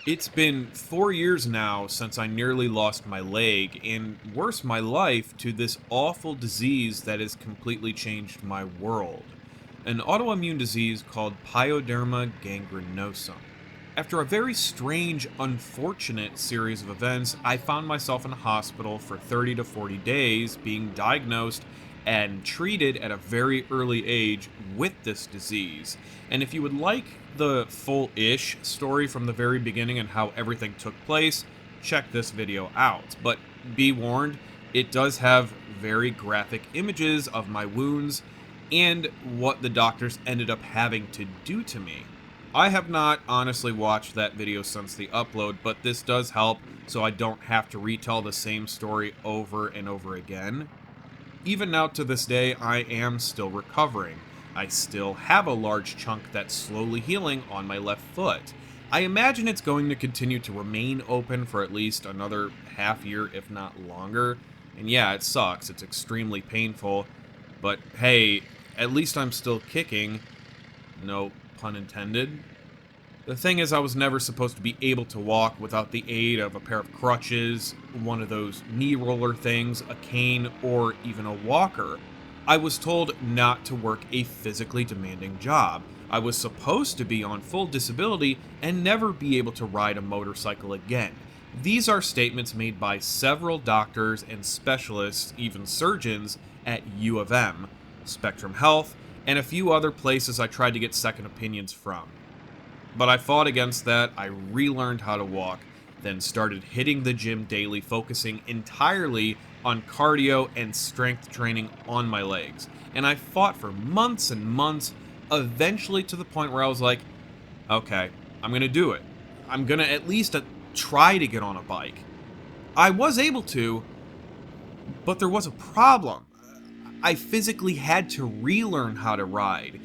It's been 4 years now since I nearly lost my leg, and worse, my life, to this awful disease that has completely changed my world. An autoimmune disease called Pyoderma gangrenosum. After a very strange, unfortunate series of events, I found myself in a hospital for 30 to 40 days being diagnosed and treated at a very early age with this disease. And if you would like the full-ish story from the very beginning and how everything took place, check this video out. But be warned, it does have very graphic images of my wounds and what the doctors ended up having to do to me. I have not honestly watched that video since the upload, but this does help so I don't have to retell the same story over and over again. Even now to this day, I am still recovering. I still have a large chunk that's slowly healing on my left foot. I imagine it's going to continue to remain open for at least another half year, if not longer. And yeah, it sucks. It's extremely painful. But hey, at least I'm still kicking. No pun intended. The thing is, I was never supposed to be able to walk without the aid of a pair of crutches, one of those knee roller things, a cane, or even a walker. I was told not to work a physically demanding job. I was supposed to be on full disability and never be able to ride a motorcycle again. These are statements made by several doctors and specialists, even surgeons, at U of M, Spectrum Health, and a few other places I tried to get second opinions from. But I fought against that, I relearned how to walk, then started hitting the gym daily, focusing entirely on cardio and strength training on my legs. And I fought for months and months, eventually to the point where I was like, okay, I'm gonna do it. I'm gonna at least try to get on a bike. I was able to, but there was a problem. I physically had to relearn how to ride.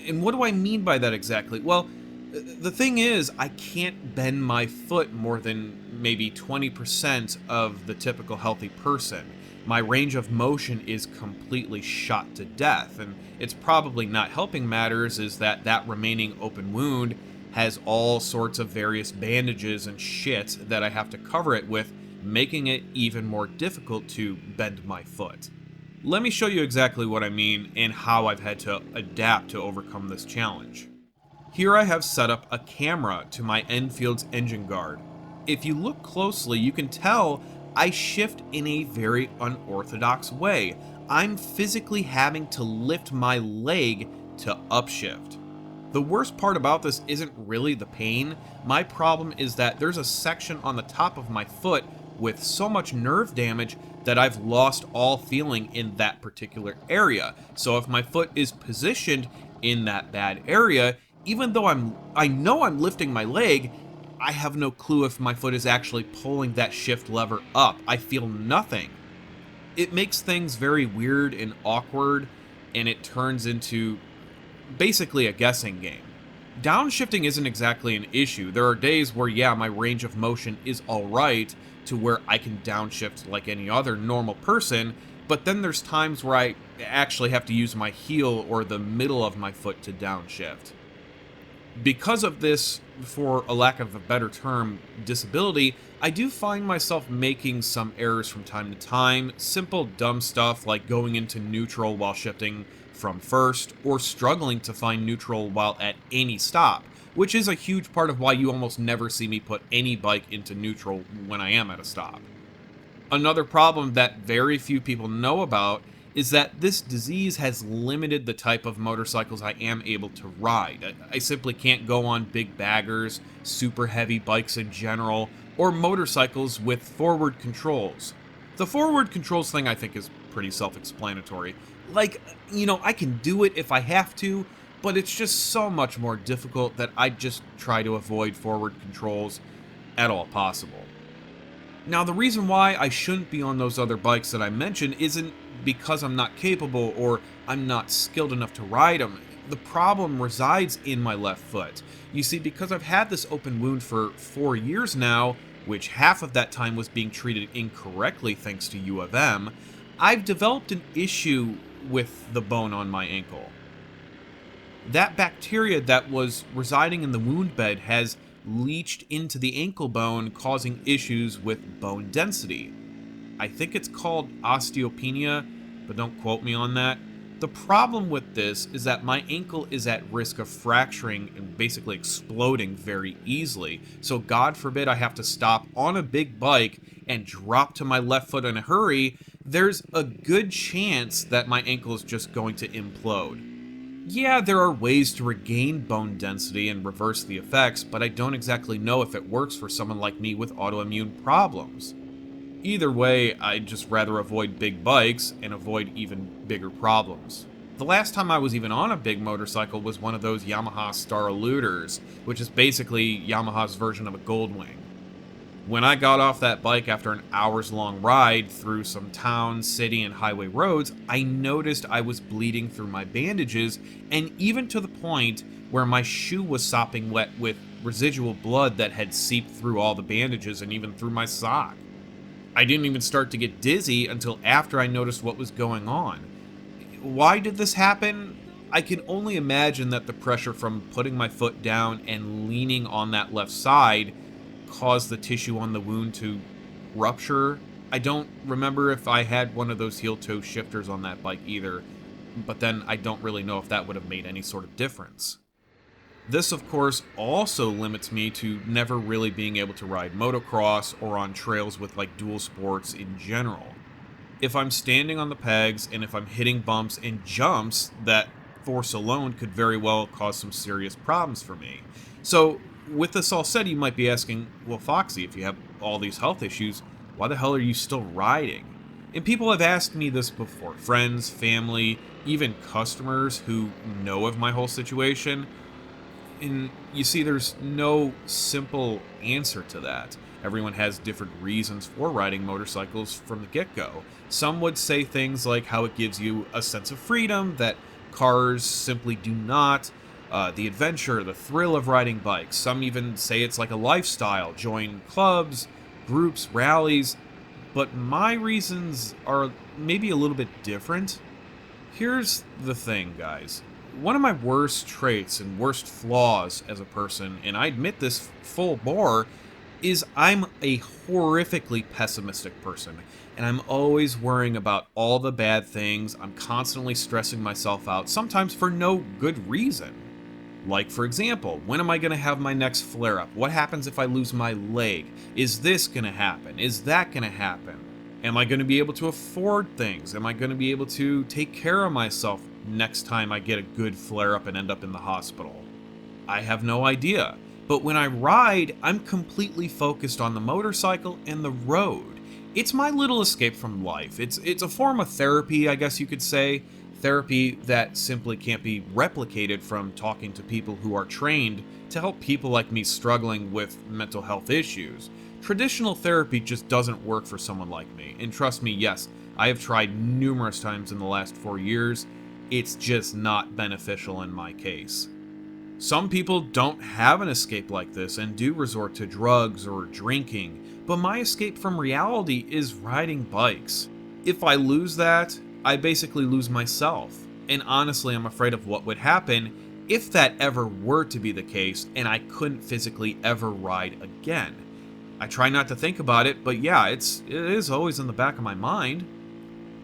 And what do I mean by that exactly? Well, the thing is, I can't bend my foot more than maybe 20% of the typical healthy person. My range of motion is completely shot to death, and it's probably not helping matters is that remaining open wound has all sorts of various bandages and shit that I have to cover it with, making it even more difficult to bend my foot. Let me show you exactly what I mean and how I've had to adapt to overcome this challenge. Here I have set up a camera to my Enfield's engine guard. If you look closely, you can tell I shift in a very unorthodox way. I'm physically having to lift my leg to upshift. The worst part about this isn't really the pain. My problem is that there's a section on the top of my foot with so much nerve damage that I've lost all feeling in that particular area. So if my foot is positioned in that bad area, even though I know I'm lifting my leg, I have no clue if my foot is actually pulling that shift lever up. I feel nothing. It makes things very weird and awkward, and it turns into basically a guessing game. Downshifting isn't exactly an issue. There are days where, yeah, my range of motion is alright to where I can downshift like any other normal person, but then there's times where I actually have to use my heel or the middle of my foot to downshift. Because of this, for a lack of a better term, disability, I do find myself making some errors from time to time, simple dumb stuff like going into neutral while shifting from first, or struggling to find neutral while at any stop, which is a huge part of why you almost never see me put any bike into neutral when I am at a stop. Another problem that very few people know about is that this disease has limited the type of motorcycles I am able to ride. I simply can't go on big baggers, super heavy bikes in general, or motorcycles with forward controls. The forward controls thing I think is pretty self-explanatory. Like, I can do it if I have to, but it's just so much more difficult that I just try to avoid forward controls at all possible. Now, the reason why I shouldn't be on those other bikes that I mentioned isn't because I'm not capable or I'm not skilled enough to ride them. The problem resides in my left foot. You see, because I've had this open wound for 4 years now, which half of that time was being treated incorrectly thanks to U of M, I've developed an issue with the bone on my ankle. That bacteria that was residing in the wound bed has leached into the ankle bone, causing issues with bone density. I think it's called osteopenia, but don't quote me on that. The problem with this is that my ankle is at risk of fracturing and basically exploding very easily. So God forbid I have to stop on a big bike and drop to my left foot in a hurry, there's a good chance that my ankle is just going to implode. Yeah, there are ways to regain bone density and reverse the effects, but I don't exactly know if it works for someone like me with autoimmune problems. Either way, I'd just rather avoid big bikes and avoid even bigger problems. The last time I was even on a big motorcycle was one of those Yamaha Star Eluders, which is basically Yamaha's version of a Goldwing. When I got off that bike after an hours long ride through some town, city, and highway roads, I noticed I was bleeding through my bandages, and even to the point where my shoe was sopping wet with residual blood that had seeped through all the bandages and even through my sock. I didn't even start to get dizzy until after I noticed what was going on. Why did this happen? I can only imagine that the pressure from putting my foot down and leaning on that left side caused the tissue on the wound to rupture. I don't remember if I had one of those heel-toe shifters on that bike either, but then I don't really know if that would have made any sort of difference. This, of course, also limits me to never really being able to ride motocross or on trails with like dual sports in general. If I'm standing on the pegs and if I'm hitting bumps and jumps, that force alone could very well cause some serious problems for me. So, with this all said, you might be asking, well, Foxy, if you have all these health issues, why the hell are you still riding? And people have asked me this before. Friends, family, even customers who know of my whole situation. And you see, there's no simple answer to that. Everyone has different reasons for riding motorcycles from the get-go. Some would say things like how it gives you a sense of freedom that cars simply do not, the adventure, the thrill of riding bikes. Some even say it's like a lifestyle, join clubs, groups, rallies, but my reasons are maybe a little bit different. Here's the thing, guys. One of my worst traits and worst flaws as a person, and I admit this full bore, is I'm a horrifically pessimistic person, and I'm always worrying about all the bad things. I'm constantly stressing myself out, sometimes for no good reason. Like, for example, when am I going to have my next flare-up? What happens if I lose my leg? Is this going to happen? Is that going to happen? Am I going to be able to afford things? Am I going to be able to take care of myself next time I get a good flare-up and end up in the hospital? I have no idea. But when I ride, I'm completely focused on the motorcycle and the road. It's my little escape from life. It's a form of therapy, I guess you could say. Therapy that simply can't be replicated from talking to people who are trained to help people like me struggling with mental health issues. Traditional therapy just doesn't work for someone like me. And trust me, yes, I have tried numerous times in the last 4 years. It's just not beneficial in my case. Some people don't have an escape like this and do resort to drugs or drinking, but my escape from reality is riding bikes. If I lose that, I basically lose myself. And honestly, I'm afraid of what would happen if that ever were to be the case and I couldn't physically ever ride again. I try not to think about it, but yeah, it is always in the back of my mind.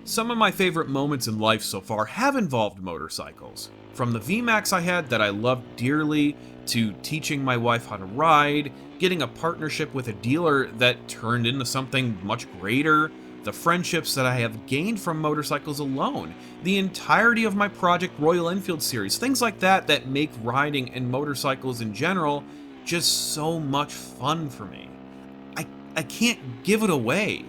Some of my favorite moments in life so far have involved motorcycles. From the VMAX I had that I loved dearly, to teaching my wife how to ride, getting a partnership with a dealer that turned into something much greater, the friendships that I have gained from motorcycles alone, the entirety of my Project Royal Enfield series, things like that that make riding and motorcycles in general just so much fun for me. I can't give it away.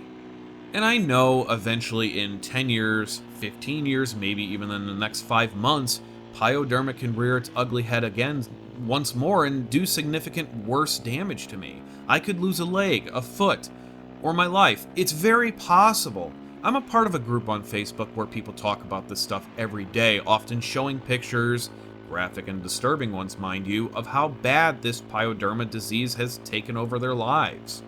And I know eventually in 10 years, 15 years, maybe even in the next 5 months, Pyoderma can rear its ugly head again once more and do significant worse damage to me. I could lose a leg, a foot, or my life. It's very possible. I'm a part of a group on Facebook where people talk about this stuff every day, often showing pictures, graphic and disturbing ones mind you, of how bad this Pyoderma disease has taken over their lives.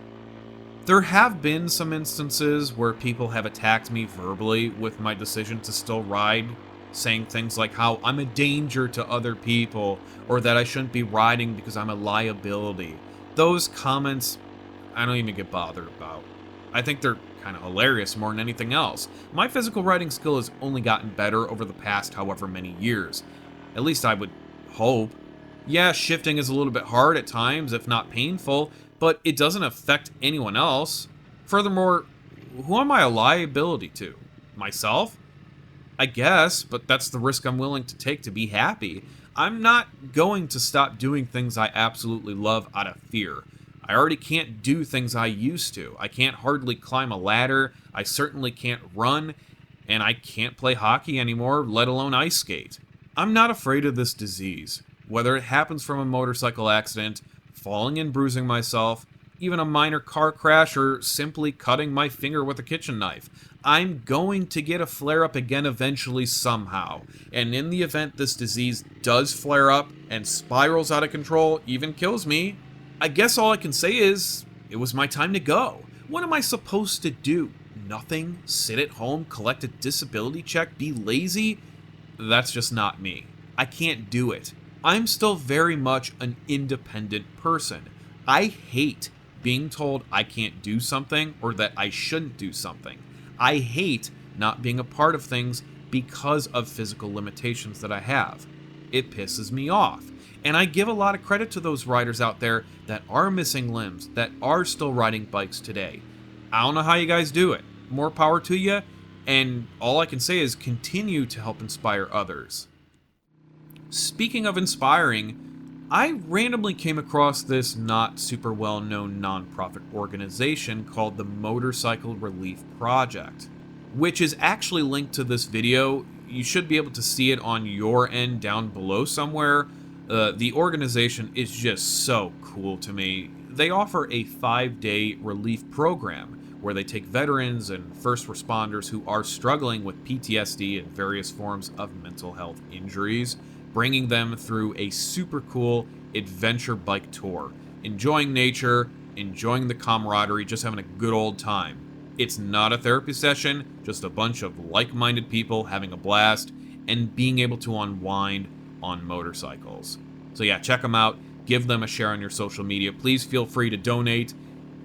There have been some instances where people have attacked me verbally with my decision to still ride, saying things like how I'm a danger to other people, or that I shouldn't be riding because I'm a liability. Those comments, I don't even get bothered about. I think they're kind of hilarious more than anything else. My physical writing skill has only gotten better over the past however many years. At least I would hope. Yeah, shifting is a little bit hard at times, if not painful, but it doesn't affect anyone else. Furthermore, who am I a liability to? Myself? I guess, but that's the risk I'm willing to take to be happy. I'm not going to stop doing things I absolutely love out of fear. I already can't do things I used to. I can't hardly climb a ladder, I certainly can't run, and I can't play hockey anymore, let alone ice skate. I'm not afraid of this disease. Whether it happens from a motorcycle accident, falling and bruising myself, even a minor car crash, or simply cutting my finger with a kitchen knife, I'm going to get a flare-up again eventually somehow. And in the event this disease does flare up and spirals out of control, even kills me, I guess all I can say is, it was my time to go. What am I supposed to do? Nothing? Sit at home, collect a disability check, be lazy? That's just not me. I can't do it. I'm still very much an independent person. I hate being told I can't do something or that I shouldn't do something. I hate not being a part of things because of physical limitations that I have. It pisses me off. And I give a lot of credit to those riders out there that are missing limbs, that are still riding bikes today. I don't know how you guys do it. More power to you. And all I can say is continue to help inspire others. Speaking of inspiring, I randomly came across this not super well known nonprofit organization called the Motorcycle Relief Project, which is actually linked to this video. You should be able to see it on your end down below somewhere. The organization is just so cool to me. They offer a 5-day relief program where they take veterans and first responders who are struggling with PTSD and various forms of mental health injuries, bringing them through a super cool adventure bike tour, enjoying nature, enjoying the camaraderie, just having a good old time. It's not a therapy session, just a bunch of like-minded people having a blast and being able to unwind on motorcycles. So yeah, check them out, give them a share on your social media. Please feel free to donate.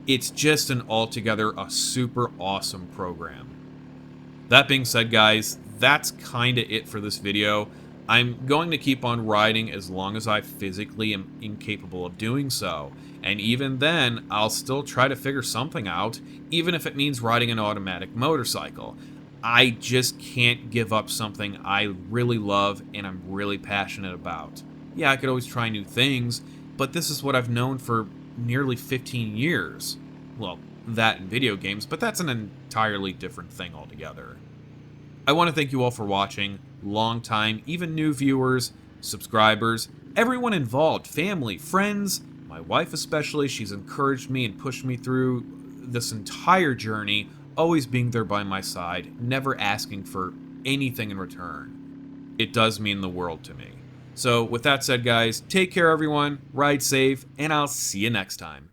It's just an altogether a super awesome program. That being said, guys, that's kinda it for this video. I'm going to keep on riding as long as I physically am incapable of doing so. And even then, I'll still try to figure something out, even if it means riding an automatic motorcycle. I just can't give up something I really love and I'm really passionate about. Yeah, I could always try new things, but this is what I've known for nearly 15 years. Well, that in video games, but that's an entirely different thing altogether. I want to thank you all for watching, long time, even new viewers, subscribers, everyone involved, family, friends, my wife especially. She's encouraged me and pushed me through this entire journey, always being there by my side, never asking for anything in return. It does mean the world to me. So with that said, guys, take care everyone, ride safe, and I'll see you next time.